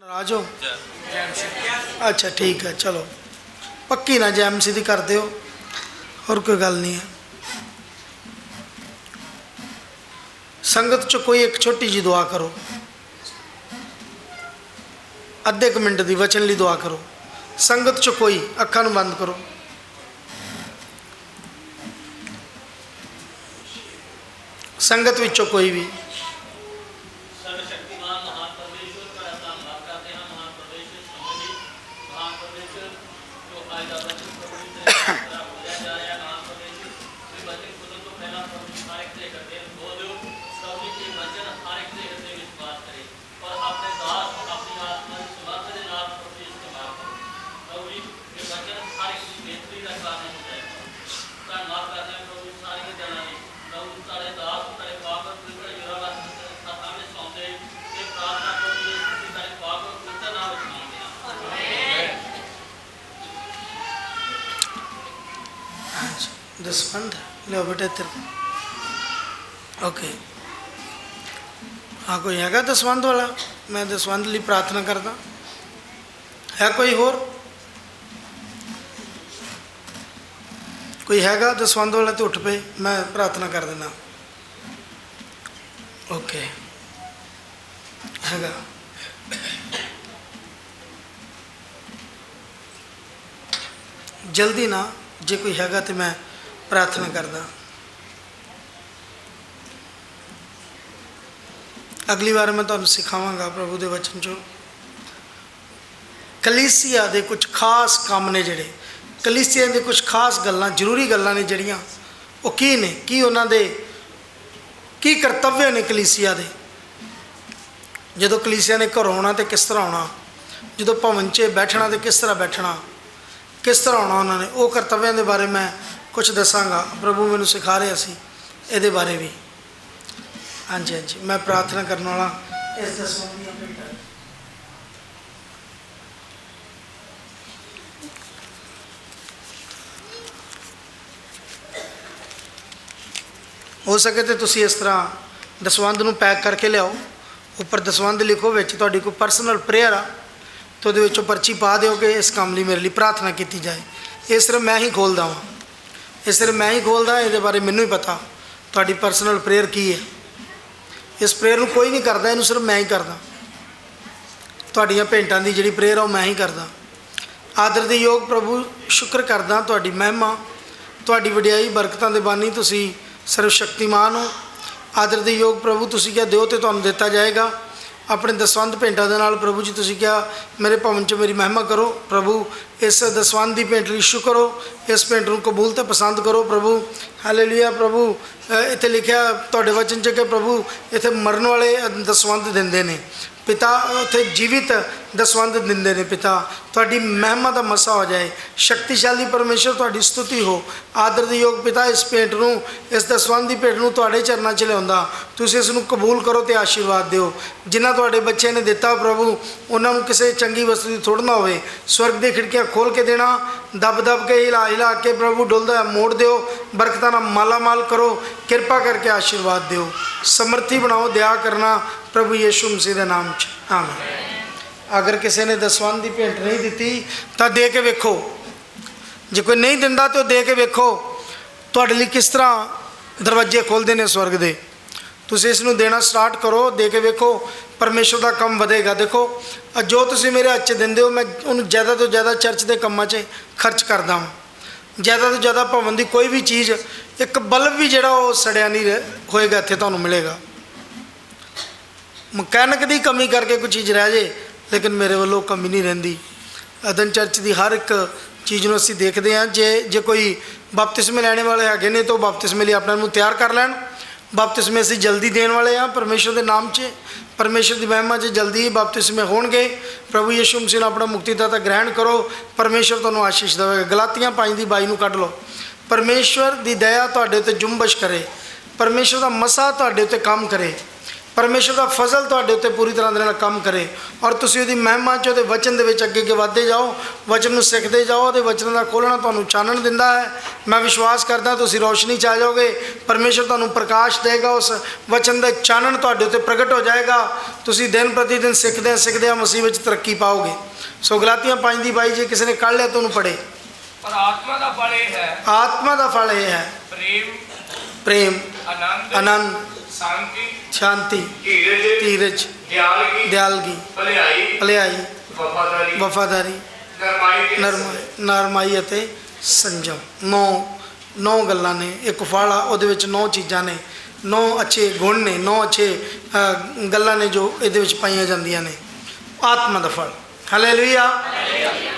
नाराज हो? अच्छा ठीक है, चलो पक्की ना जैम सीधी कर दो, और कोई गल नहीं है। संगत च कोई एक छोटी जी दुआ करो, अद्धे क मिनट की वचन ली दुआ करो। संगत च कोई अखां नूं बंद करो। संगत विचों कोई भी दसवंध लो बेटे तेरे। ओके हाँ, कोई हैगा दसवंध वाला? मैं दसवंध लिए प्रार्थना करदा। है कोई होर? कोई हैगा दसवंध वाला तो उठ पे, मैं प्रार्थना कर देना। ओके हैगा। जल्दी ना, जे कोई हैगा तो मैं प्रार्थना करदा। अगली बार मैं तुहानूं सिखावांगा प्रभु के वचन चो कलीसिया के कुछ खास काम ने, जिहड़े कलीसिया के कुछ खास गल्लां, जरूरी गल्लां ने जिहड़ियां वो की ने, की उन्हां दे की करतव्य ने कलीसिया दे। जदों कलीसिया ने घरों आउणा तो किस तरह आउणा, जदों भवन च बैठना तो किस तरह बैठना, किस तरह आउणा उन्होंने, वो करतव्यों के बारे मैं कुछ दसांगा। प्रभु मैनूं सिखा रहा सी ये बारे भी। हाँ जी हाँ जी, मैं प्रार्थना करने वाला इस दसवंध दी भेंटां। हो सके तो तुसी इस तरह दसवंध नूं पैक करके लियाओ, उपर दसवंध लिखो, विच तुहाडी कोई पर्सनल प्रेयर आ तो उहदे विचों पर्ची पा दिओ कि इस काम लिए मेरे लिए प्रार्थना की जाए। ये सिर्फ मैं ही खोलदा वां, ये सिर्फ मैं ही खोलदा, ये बारे मैनूं ही पता तुहाडी पर्सनल प्रेयर की है। इस प्रेयर नूं कोई नहीं करदा, इहनूं सिर्फ मैं ही करदा। तुहाडीआं भेंटां दी जिहड़ी प्रेयर आ मैं ही करदा। आदर दे योग प्रभु शुक्र करदा, तुहाडी महिमा, तुहाडी वडियाई, बरकतां दे बानी, तुसीं सर्वशक्तिमान हो। आदर दे योग प्रभु तुसीं क्या दिओ तो तुहानूं दिता जाएगा। अपने दसवंध भेंटां दे नाल प्रभु जी तुसीं क्या मेरे भवन च मेरी महिमा करो। प्रभु इस दसवंध की भेंट लई शुक्र हो, इस भेंट नूं कबूल ते पसंद करो प्रभु। हालेलुया। प्रभु इत्थे लिखिया तुहाडे वचन च कि प्रभु इत्थे मरन वाले दसवंध दिंदे ने, पिता उत्थे जीवित दसवंध दिंदे ने। पिता तुहाडी महिमा दा मसा हो जाए। शक्तिशाली परमेश्वर तुहाडी स्तुति हो। आदर दे योग पिता इस भेंट नूं, इस दसवंध दी भेंट नूं तुहाडे चरनां च लिआउंदा, तुसीं इस नूं कबूल करो ते आशीर्वाद दिओ। जिन्हां तुहाडे बच्चे ने दिता प्रभु उन्हां नूं किसी चंगी वस्तु दी थोड़ ना होवे। स्वर्ग दी खिड़कियां खोल के देना, दब दब के हिला हिला के प्रभु डुलदा मोड़ दिओ, बरकतां नाल माला माल करो, कृपा करके आशीर्वाद दिओ, समर्थी बनाओ, दया करना प्रभु यीशु मसीह के नाम च आमीन। अगर किसी ने दसवंध की भेंट नहीं दी तो दे के वेखो, जो कोई नहीं दिंदा तो दे के वेखो तुहाडे लई किस तरह दरवाजे खुलते हैं स्वर्ग दे। तुसीं इसनूं देना स्टार्ट करो, दे के वेखो परमेश्वर का काम वधेगा। देखो जो तुसीं मेरे हत्थ च दिंदे हो मैं उन्हें ज़्यादा तो ज़्यादा चर्च के कामां च खर्च करदा वां। ज़्यादा तो ज़्यादा भवन की कोई भी चीज़, एक बल्ब भी जिहड़ा वो सड़िया नहीं होएगा इत्थे तुहानूं मिलेगा। मकैनिक की कमी करके कोई चीज़ रह जाए लेकिन मेरे वालों कमी नहीं रहिंदी। अदन चर्च की हर एक चीज़ में असीं देखते हैं। जे कोई बपतिस्मे लैने वाले हैगे ने तो बपतिस्मे लिए अपने नूं तैयार कर लैन। बपतिस्मे असीं जल्दी देने वाले हैं परमेश्वर के नाम से, परमेश्वर की महिमा च जल्दी ही बपतिस्मे होणगे। प्रभु यीशु मसीह अपना मुक्तिदाता ग्रहण करो, परमेश्वर तुहानूं आशीष देवेगा। गलातियां 5:22 कढ लो। परमेश्वर की दया तुहाडे उत्ते जुम्बश करे, परमेश्वर का मसा तुहाडे उत्ते काम करे। परमेश्वर का फजल तुहाडे उत्ते पूरी तरह दे नाल काम करे और तुसीं उहदी महिमा च उहदे वचन दे विच अगे वधदे जाओ, वचन नूं सिखदे जाओ। उहदे वचन दा खोलना तुहानूं चानण दिंदा है। मैं विश्वास करदा तुसीं रोशनी च आ जाओगे, परमेश्वर तुहानूं प्रकाश देगा, उस वचन दा चानण तुहाडे उत्ते प्रगट हो जाएगा। तुसीं दिन प्रति दिन सिखदे सिखदे मसीह विच तरक्की पाओगे। सो गलातियां 5:22 जे किसी ने कढ़ लिया तो उहनूं पढ़े। पर आत्मा का फल यह है, आत्मा का फल यह है प्रेम, आनंद, आनंद, शांति, शांति, धीरज, दयालगी, भलाई, वफादारी, नरमाई अते संजम। नौ गल्लां ने, एक फल आ उहदे विच 9 चीज़ां ने, 9 अच्छे गुण ने, 9 अच्छे गल्लां ने जो इहदे विच पाईयां जांदियां ने। आत्मा दा फल। हालेलुया।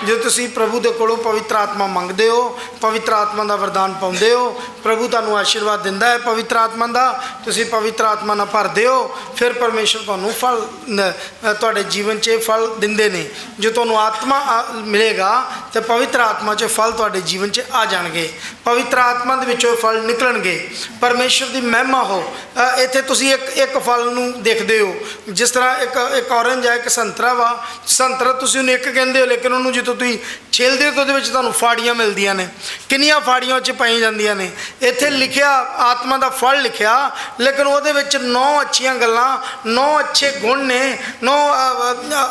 जो तुसी प्रभु के कोलों पवित्र आत्मा मंगते हो, पवित्र आत्मा का वरदान पाते हो, प्रभु तुहानूं आशीर्वाद दिंदा है पवित्र आत्मा का, तुसी पवित्र आत्मा नाल भरदे हो, फिर परमेश्वर तुहानूं फल तुहाडे जीवन च फल दिंदे ने। जो तुहानूं आत्मा मिलेगा तो पवित्र आत्मा च फल तुहाडे जीवन च आ जाणगे, पवित्र आत्मा दे विचों फल निकलणगे। परमेश्वर की महिमा हो। इत्थे तुसी एक फल नूं देखदे हो, जिस तरह एक ऑरेंज है, एक संतरा वा। संतरा तुसी उहनूं एक कहंदे हो, लेकिन उहनूं जो तुसीं छेलदे हो तो उहदे विच तुहानूं फाड़ियां मिलदियां ने, किन्नियां फाड़ियां उह 'च पाई जांदियां ने। इत्थे लिखिया आत्मा का फल लिखिया, लेकिन उहदे विच 9 अच्छियां गल्लां, 9 अच्छे गुण ने, 9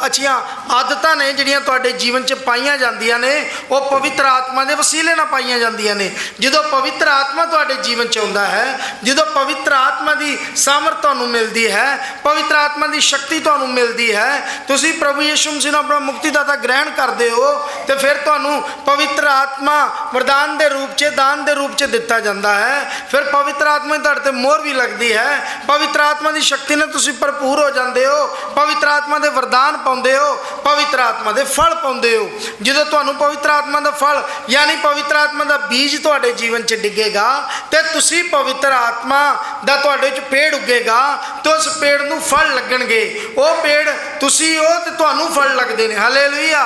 अच्छियां आदतां ने जिहड़ियां तुहाडे जीवन च पाईयां जांदियां ने। वो पवित्र आत्मा के वसीले नाल पाईयां जांदियां ने। जदों पवित्र आत्मा तुहाडे जीवन च आउंदा है, जदों पवित्र आत्मा की सामर्थ तुहानूं मिलदी है, पवित्र आत्मा की शक्ति तुहानूं मिलदी है, तुसीं प्रभु यीशु मसीह नूं अपना मुक्तिदाता ग्रहण करते हो, तो फिर तुहानूं पवित्र आत्मा वरदान के रूप च, दान के रूप च दिता जाता है। फिर पवित्र आत्मा की तुहाडे ते मोहर भी लगती है। पवित्र आत्मा की शक्ति ने तुसीं भरपूर हो जाते हो, पवित्र आत्मा के वरदान पाउंदे हो, पवित्र आत्मा के फल पाउंदे हो। जदों तुहानूं पवित्र आत्मा का फल यानी पवित्र आत्मा का बीज तुहाडे जीवन च डिगेगा, तो तुसीं पवित्र आत्मा का तुहाडे च पेड़ उगेगा, तो उस पेड़ नूं फल लगणगे। वो पेड़ तुसीं हो ते तुहानूं फल लगदे ने। हालेलुया।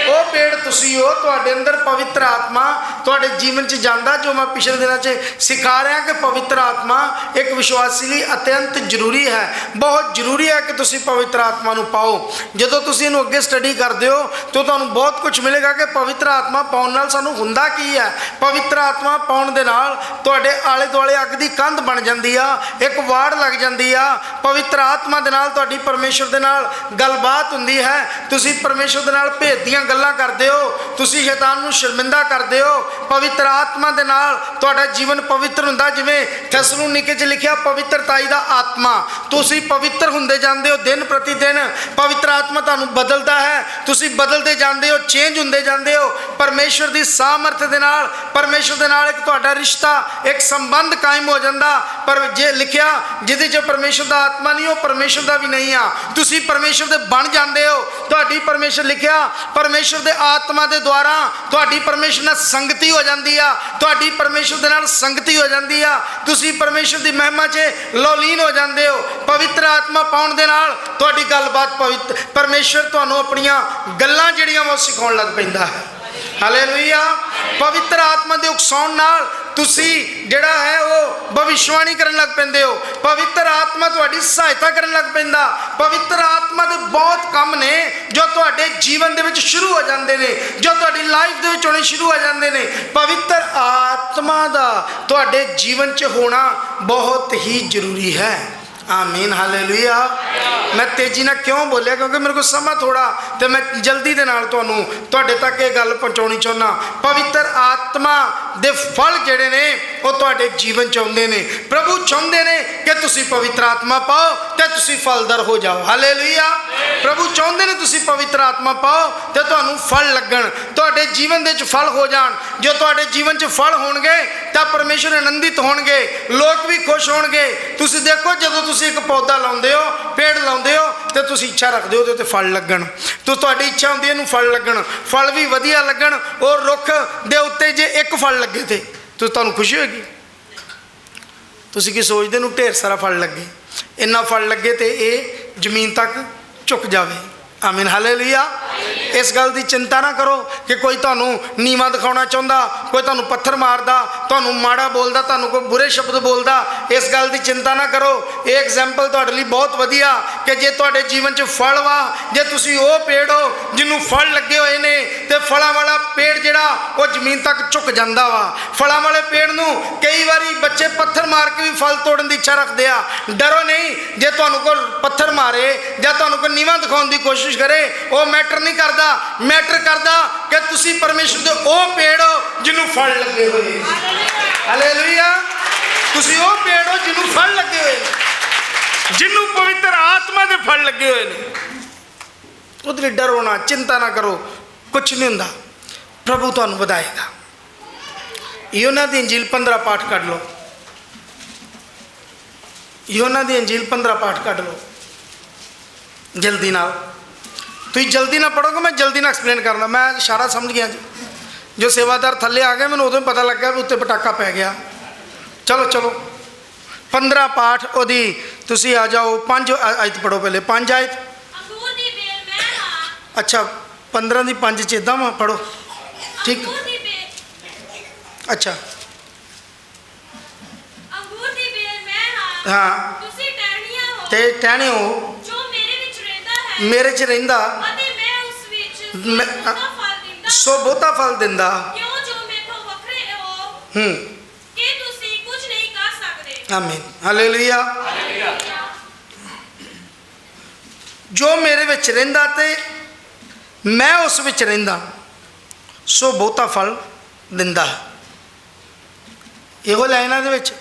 वो पेड़ तुसीं हो, तुहाडे अंदर पवित्र आत्मा तुहाडे जीवन च जांदा। जो मैं पिछले दिनों से सिखा रहा कि पवित्र आत्मा एक विश्वासी लई अत्यंत जरूरी है, बहुत जरूरी है कि तुसीं पवित्र आत्मा नूं पाओ। जदों तुसीं इहनूं अगे स्टडी करदे हो तो तुहानूं बहुत कुछ मिलेगा कि पवित्र आत्मा पाउण नाल सानूं हुंदा की है। पवित्र आत्मा पाउण दे नाल तुहाडे आले दुआले अग दी कंध बन जांदी आ, एक वाड़ लग जांदी आ। पवित्र आत्मा दे नाल तुहाडी परमेश्वर दे नाल गलबात हुंदी है। तुसीं परमेश्वर दे नाल भेद दीयां गल्लां करदे हो, तुसीं शैतान नूं शर्मिंदा करदे हो। पवित्र आत्मा दे नाल तुहाडा जीवन पवित्र हुंदा। जिवें थैसलुनीके च लिखिया पवित्रताई दा आत्मा, तुसीं पवित्र हुंदे जांदे हो दिन प्रति दिन। पवित्र आत्मा तुहानूं बदलदा है, तुसीं बदलदे जांदे हो, चेंज हुंदे जांदे हो। परमेश्वर दी सामर्थ दे नाल, परमेश्वर दे नाल एक तुहाडा रिश्ता, एक संबंध कायम हो जांदा। पर जे लिखिया जिहदे च परमेश्वर दा आत्मा नहीं, वो परमेश्वर दा भी नहीं आ। तुसीं परमेश्वर दे बण जांदे हो। तुहाडी परमेश्वर लिखिया परमेश्वर दे आत्मा दे द्वारा तुहाडी परमेश्वर नाल संगति हो जांदी आ, तुहाडी परमेश्वर दे नाल संगति हो जांदी आ। तुसीं परमेश्वर दी महिमा च लौलीन हो जांदे हो। पवित्र आत्मा पाउण दे नाल तुहाडी गलबात पवित्र परमेश्वर तुहानूं अपणियां गल्लां जिहड़ियां वो सिखाउण लग पैंदा है। हालेलुया। पवित्र आत्मा दे उकसाउण नाल तुसी जिहड़ा है वो भविष्यवाणी करन लग पैंदे हो। पवित्र आत्मा तुहाडी सहायता करन लग पैंदा। पवित्र आत्मा दे बहुत काम ने जो तुहाडे जीवन दे विच शुरू हो जांदे ने, जो तुहाडी लाइफ दे विच होने शुरू हो जांदे ने। पवित्र आत्मा दा तुहाडे जीवन च होना बहुत ही जरूरी है। आमीन। हालेलुया। मैं तेजी ना क्यों बोलिया, क्योंकि मेरे को समा थोड़ा, तो मैं जल्दी दे नाल तुहानूं तुहाडे तक ये गल पहुँचाउणी चाहुंदा। पवित्र आत्मा दे फल जिहड़े ने वो तुहाडे जीवन च आउंदे ने। प्रभु चाहुंदे ने कि तुसीं पवित्र आत्मा पाओ ते तुसीं फलदार हो जाओ। हालेलुया। प्रभु चाहुंदे ने तुसीं पवित्र आत्मा पाओ ते तुहानूं फल लगण, तुहाडे जीवन दे विच फल हो जाण। जो तुहाडे जीवन च फल होणगे तां परमेश्वर आनंदित होणगे, लोग भी खुश होणगे। तुसीं देखो जदों तुसीं एक पौधा लाउंदे हो, पेड़ लाउंदे हो, तो तुसीं इच्छा रखदे हो ते फल लगण। तो तुहाडी इच्छा हुंदी है इहनूं फल लगण, फल भी वधिया लगण। और रुख दे उत्ते जे एक फल लगे तो तुहानूं खुशी होगी। तुसीं की सोचदे नूं ढेर सारा फल लगे, इन्ना फल लगे तो ये जमीन तक झुक जाए। आमीन। हालेलुया। इस गल की चिंता ना करो कि कोई तुहानू नीवा दिखाना चाहता, कोई तुहानू पत्थर मारदा, तुहानू माड़ा बोलदा, तुहानू कोई बुरे शब्द बोलदा, इस गल की चिंता ना करो। ये एग्जाम्पल तुहाडे लई बहुत वधिया कि जे तुहाडे जीवन च फल वा, जे तुसी वो पेड़ हो जिन्हों फल लगे हुए ने, तो फलों वाला पेड़ जिहड़ा वो जमीन तक झुक जाता वा। फलों वाले पेड़ नूं कई बारी बच्चे पत्थर मार के भी फल तोड़न की इच्छा रखते आ। डरो नहीं, जे तुहानू कोई पत्थर मारे या तुहानू कोई नीवा दिखाने की कोशिश करे, वो मैटर नहीं करता। मैटर करता कि तुसी परमेश्वर दे ओ पेड़ हो जिन्हों फल लगे हुए। हालेलुया। तुसी ओ पेड़ हो जिन्हों फल लगे हुए, जिन्हों पवित्र आत्मा के फल लगे हुए ने। उधर डरो ना, चिंता ना करो, कुछ नहीं हुंदा, प्रभु तुहानू वधाएगा। यूहन्ना दी इंजील 15 पाठ कढ़ लो। यूहन्ना दी इंजील 15 पाठ कढ़ लो जल्दी नाल। तुम जल्दी ना पढ़ोगे, मैं जल्दी ना एक्सप्लेन करना। मैं इशारा समझ गया जी, जो सेवादार थले आ गए मैंने उदों ही पता लग गया भी उत्ते पटाखा पै गया। चलो चलो 15 पाठ ओदी तुसी आ जाओ। 5 आयत पढ़ो पहले, 5 आयत। अच्छा 15 की 5 चेदा वा पढ़ो, ठीक। अच्छा हाँ, ते टहने हो मेरे च रहिंदा, सो बहुता फल दिंदा। आमीन, हालेलुया। जो मेरे विच रहिंदा ते मैं उस विच रहिंदा, सो बहुता फल दिंदा। इहो लाइनां दे विच,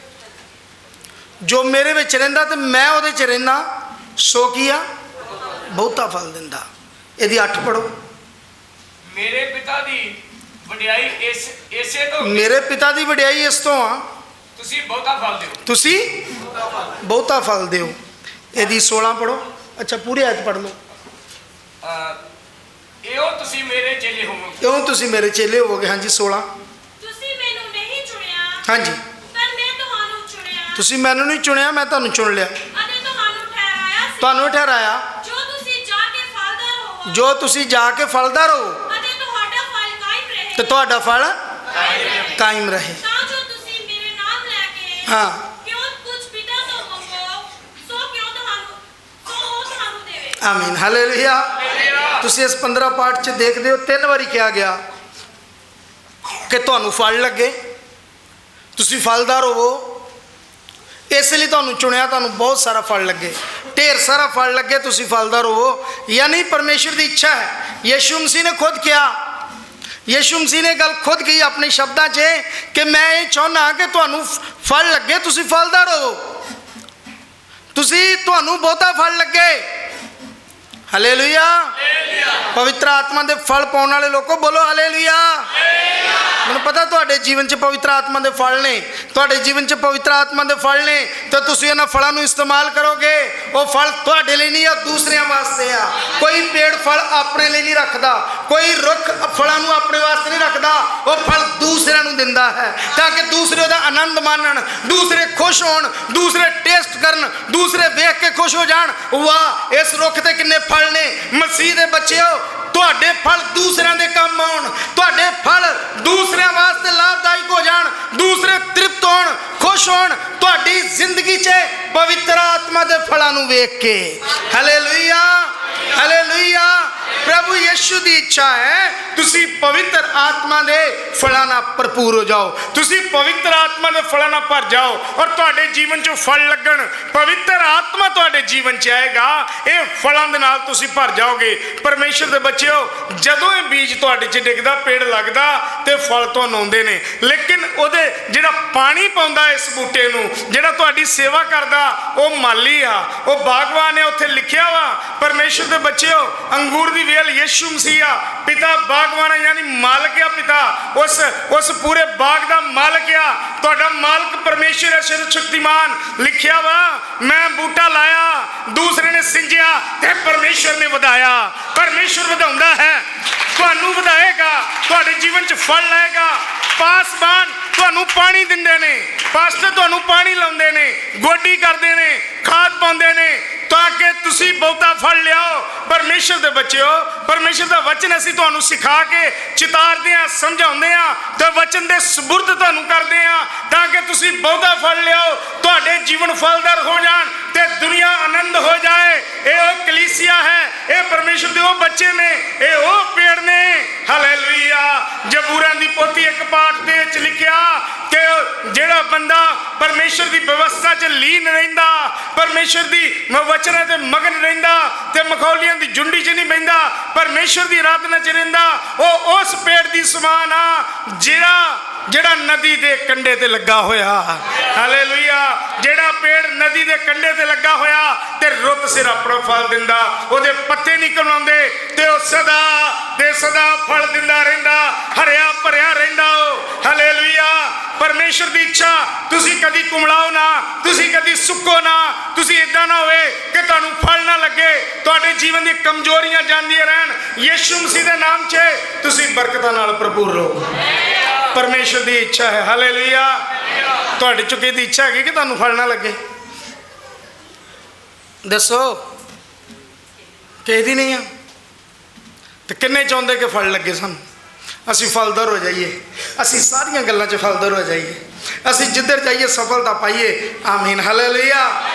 जो मेरे विच रहिंदा ते मैं उहदे च रहिंदा, सो की आ बहुता फल दिंदा। यदि 8 पढ़ो। मेरे पिता दी वडियाई इसे तो, मेरे पिता दी वडियाई इस तो आ तुसी बहुता फल दिओ, तुसी बहुता फल दिओ। यदि 16 पढ़ो। अच्छा पूरी आयत पढ़ लो। एहो तुसी मेरे चेले होवोगे, क्यों तुसी मेरे चेले होवोगे। हाँ जी 16। हाँ जी, तुसी मैनू नहीं चुनिया, मैं तुहानू चुन लिया, तुहानू ठहराया, जो तुसी जाके फलदार हो तो तुहाडा फल कायम रहे। हाँ आमीन, हालेलुया। तुसी इस 15 पाठ च देखते हो 3 बारी कहा गया कि तुहानू फल लगे, तुसी फलदार होवो, इसलिए तुहानू चुनिया, तुहानू बहुत सारा फल लगे, ढेर सारा फल लगे, तुसी फलदार होवो। यानी परमेश्वर की इच्छा है। यीशु मसीह ने खुद किया, यीशु मसीह ने गल खुद कही अपने शब्दों च कि मैं ये चाहना कि तुहानू फल लगे, तुसी फलदार होवो, तुसी तुहानू बहुता फल लगे। हालेलुया। पवित्र आत्मा के फल पाने वाले लोगों बोलो हालेलुया। मैं पता तुहाडे जीवन च पवित्र आत्मा के फल ने, तुहाडे जीवन च पवित्र आत्मा के फल ने, तो तुसीं इन्हां फलों नूं इस्तेमाल करोगे। वो फल तुहाडे लिए नहीं, दूसरिਆਂ वास्ते आ। कोई पेड़ फल अपने लिए नहीं रखता, कोई रुख फलों नूं अपने वास्ते नहीं रखता, वो फल दूसरिਆਂ नूं दिंदा है ताकि दूसरे उहदा आनंद मानण, दूसरे खुश होण, दूसरे टेस्ट करन, दूसरे देख के खुश हो जाण। वाह इस रुख ते किन्ने फल ने। मसीह दे बच्चेओ, तुहाडे फल दूसरिਆਂ दे काम आउण, तुहाडे फल दूसरिਆਂ वास्ते लाभदायक हो जाण, दूसरे तृप्त होण, खुश होण तुहाडी जिंदगी च पवित्र आत्मा दे फलां नूं वेख के। Hallelujah, hallelujah. प्रभु यीशु की इच्छा है तुसी पवित्र आत्मा दे फलां नाल भरपूर हो जाओ, तुसी पवित्र आत्मा दे फलां नाल भर जाओ और तुहाडे जीवन चों फल लगण। पवित्र आत्मा तुहाडे जीवन च आएगा, ये फलां दे नाल तुसी भर जाओगे। परमेश्वर दे बच्चेओ, जदों ये बीज तुहाडे च डिगदा, पेड़ लगदा ते फल तुहानूं आउंदे ने, लेकिन ओहदे जिहड़ा पानी पाउंदा इस बूटे नूं, जिहड़ा तुहाडी सेवा करदा, वो माली आ, वो बागवान है। उत्थे लिखिया वा परमेश्वर दे बच्चेओ, अंगूर दी वेल यीशु मसीह आ, पिता बागवान यानी मालक आ, पिता उस पूरे बाग दा मालक आ। तुहाडा मालक परमेश्वर है, सर्वशक्तिमान। लिखिया वा मैं बूटा लाया, दूसरे ने सिंजिया ते परमेश्वर ने वधाया। परमेश्वर वधाउंदा है, तुहानू वधाएगा, तुहाडे जीवन च फल लाएगा। पासबान तुहानू पानी दिंदे ने, पास्टर तुहानू पानी लाउंदे ने, गोडी करदे ने, खाद पाउंदे ने, ਤਾਂ ਕਿ ਤੁਸੀਂ ਬਹੁਤਾ ਫਲ ਲਿਆਓ। ਪਰਮੇਸ਼ਰ ਦੇ ਬੱਚਿਓ, ਪਰਮੇਸ਼ਰ ਦਾ ਵਚਨ ਅਸੀਂ ਤੁਹਾਨੂੰ ਸਿਖਾ ਕੇ ਚਿਤਾਰਦੇ ਹਾਂ, ਸਮਝਾਉਂਦੇ ਹਾਂ ਤੇ ਵਚਨ ਦੇ ਸਬੁਰਦ ਤੁਹਾਨੂੰ ਕਰਦੇ ਹਾਂ ਤਾਂ ਕਿ ਤੁਸੀਂ ਬਹੁਤਾ ਫਲ ਲਿਆਓ, ਤੁਹਾਡੇ ਜੀਵਨ ਫਲਦਾਰ ਹੋ ਜਾਣ ਤੇ ਦੁਨੀਆ ਆਨੰਦ ਹੋ ਜਾਏ। ਇਹ ਉਹ ਕਲੀਸਿਆ ਹੈ, ਇਹ ਪਰਮੇਸ਼ਰ ਦੇ ਉਹ ਬੱਚੇ ਨੇ, ਇਹ ਉਹ ਪੇੜ ਨੇ। ਹਾਲੇਲੂਇਆ। ਜ਼ਬੂਰਾਂ ਦੀ ਪੋਥੀ ਇੱਕ ਪਾਠ ਦੇ ਵਿੱਚ ਲਿਖਿਆ ਕਿ ਜਿਹੜਾ ਬੰਦਾ ਪਰਮੇਸ਼ਰ ਦੀ ਵਿਵਸਥਾ 'ਚ ਲੀਨ ਰਹਿੰਦਾ, ਪਰਮੇਸ਼ਰ ਦੀ ਵਚਨਾਂ ਤੇ ਮਗਨ ਰਹਿੰਦਾ ਤੇ ਮਖੌਲੀਆਂ ਦੀ ਝੁੰਡੀ 'ਚ ਨਹੀਂ ਬਹਿੰਦਾ, ਪਰਮੇਸ਼ਰ ਦੀ ਆਰਾਧਨਾ 'ਚ ਰਹਿੰਦਾ, ਉਹ ਉਸ ਪੇੜ ਦੀ ਸਮਾਨ ਆ ਜਿਹੜਾ ਨਦੀ ਦੇ ਕੰਢੇ ਤੇ ਲੱਗਾ ਹੋਇਆ। ਹਾਲੇਲੂਇਆ। ਜਿਹੜਾ ਪੇੜ ਨਦੀ ਦੇ ਕੰਢੇ ਤੇ ਲੱਗਾ ਹੋਇਆ ਤੇ ਰੁੱਤ ਸਿਰ ਆਪਣਾ ਫਲ ਦਿੰਦਾ, ਉਹਦੇ ਪੱਤੇ ਨਹੀਂ ਕਮਾਉਂਦੇ ਤੇ ਉਹ ਸਦਾ ਤੇ ਸਦਾ ਫਲ ਦਿੰਦਾ ਰਹਿੰਦਾ, ਹਰਿਆ ਭਰਿਆ ਰਹਿੰਦਾ ਉਹ। ਹਾਲੇਲੂਇਆ। ਪਰਮੇਸ਼ਰ ਦੀ ਇੱਛਾ ਤੁਸੀਂ ਕਦੀ ਕੁਮਲਾਓ ਨਾ, ਤੁਸੀਂ ਕਦੀ ਸੁੱਕੋ ਨਾ, ਤੁਸੀਂ ਇਦਾਂ ਨਾ ਹੋਵੇ ਕਿ ਤੁਹਾਨੂੰ ਫਲ ਨਾ ਲੱਗੇ, ਤੁਹਾਡੇ ਜੀਵਨ ਦੀਆਂ ਕਮਜ਼ੋਰੀਆਂ ਜਾਂਦੀਆਂ ਰਹਿਣ। ਯਿਸੂ ਮਸੀਹ ਦੇ ਨਾਮ 'ਚ ਤੁਸੀਂ ਬਰਕਤਾਂ ਨਾਲ ਭਰਪੂਰ ਰਹੋ। ਪਰਮੇਸ਼ਰ ਦੀ ਇੱਛਾ ਹੈ। ਹਾਲੇਲੂਇਆ। ਤੁਹਾਡੇ ਚੁੱਕੇ ਦੀ ਇੱਛਾ ਹੈਗੀ ਕਿ ਤੁਹਾਨੂੰ ਫਲ ਨਾ ਲੱਗੇ? ਦੱਸੋ, ਕਿਸੇ ਦੀ ਨਹੀਂ ਆ। ਤੇ ਕਿੰਨੇ ਚਾਹੁੰਦੇ ਕਿ ਫਲ ਲੱਗੇ ਸਾਨੂੰ, ਅਸੀਂ ਫਲਦਾਰ ਹੋ ਜਾਈਏ, ਅਸੀਂ ਸਾਰੀਆਂ ਗੱਲਾਂ 'ਚ ਫਲਦਾਰ ਹੋ ਜਾਈਏ, ਅਸੀਂ ਜਿੱਧਰ ਜਾਈਏ ਸਫਲਤਾ ਪਾਈਏ। ਆਮੀਨ। ਹਾਲੇਲੂਇਆ।